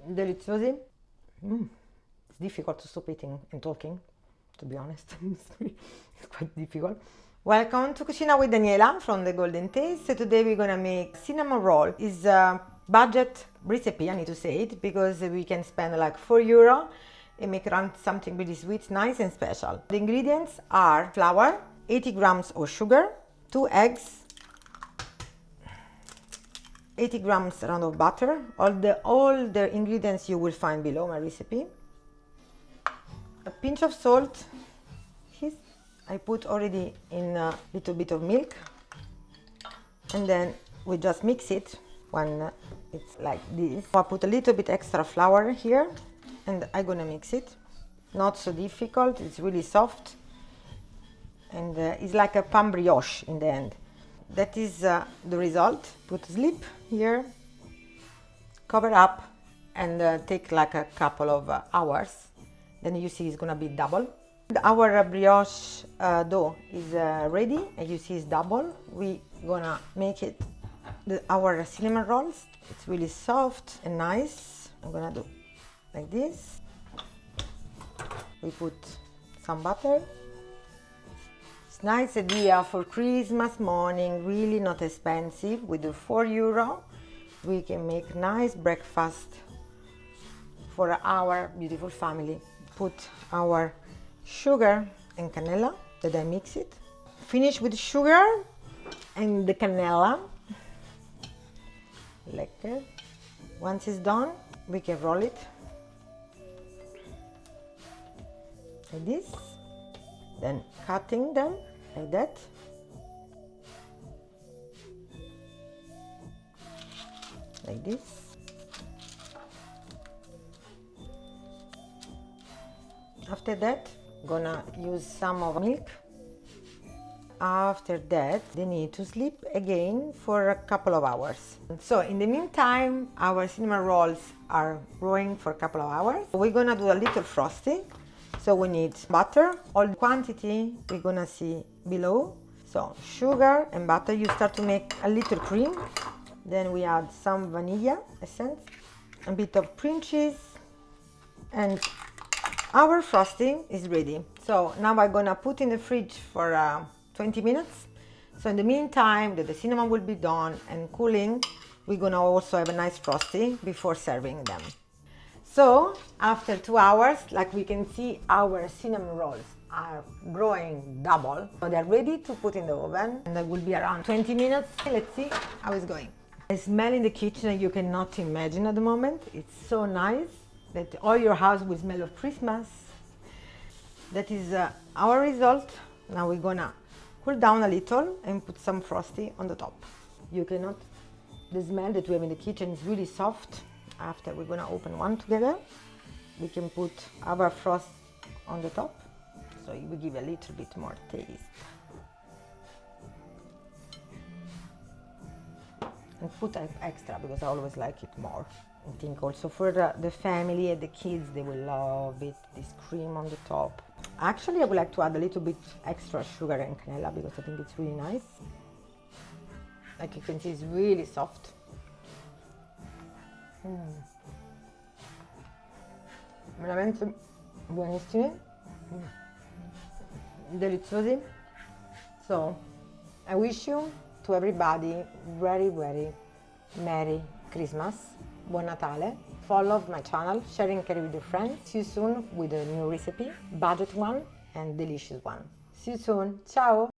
deliziosi. It's difficult to stop eating and talking, to be honest. It's quite difficult. Welcome to Cucina with Daniela from The Golden Taste. So today we're gonna make cinnamon roll. It's a budget recipe, I need to say it, because we can spend like €4 and make around something really sweet, nice and special. The ingredients are flour, 80 grams of sugar, 2 eggs, 80 grams around of butter, all the ingredients you will find below my recipe. A pinch of salt. I put already in a little bit of milk, and then we just mix it when it's like this. I put a little bit extra flour here, and I'm gonna mix it. Not so difficult, it's really soft, and it's like a pan brioche in the end. That is the result. Put sleep here, cover up, and take like a couple of hours. Then you see it's gonna be double. Our brioche dough is ready, and you see it's double. We're gonna make it our cinnamon rolls. It's really soft and nice. I'm gonna do like this. We put some butter. It's a nice idea for Christmas morning, really not expensive. With the €4 we can make nice breakfast for our beautiful family. Put our sugar and cannella that I mix it. Finish with sugar and the cannella. Like that. Once it's done, we can roll it like this. Then cutting them like that. Like this. After that, gonna use some of milk. After that, they need to sleep again for a couple of hours. So in the meantime, our cinnamon rolls are growing for a couple of hours. We're gonna do a little frosting. So we need butter. All the quantity we're gonna see below. So sugar and butter. You start to make a little cream. Then we add some vanilla essence, a bit of cream cheese, and our frosting is ready. So now I'm gonna put in the fridge for 20 minutes. So in the meantime that the cinnamon will be done and cooling, we're gonna also have a nice frosting before serving them. So after 2 hours, like we can see, our cinnamon rolls are growing double. So they're ready to put in the oven, and that will be around 20 minutes. Let's see how it's going. The smell in the kitchen you cannot imagine at the moment. It's so nice that all your house will smell of Christmas. That is our result. Now we're gonna cool down a little and put some frosting on the top. The smell that we have in the kitchen is really soft. After we're gonna open one together, we can put our frost on the top, so it will give a little bit more taste. And put extra because I always like it more. I think also for the family and the kids, they will love it, this cream on the top. Actually, I would like to add a little bit extra sugar and cannella because I think it's really nice. Like you can see, it's really soft. Veramente buonissimi, deliziosi. So I wish you to everybody very Merry Christmas, Buon Natale. Follow my channel, share and carry with your friends. See you soon with a new recipe, budget one and delicious one. See you soon. Ciao!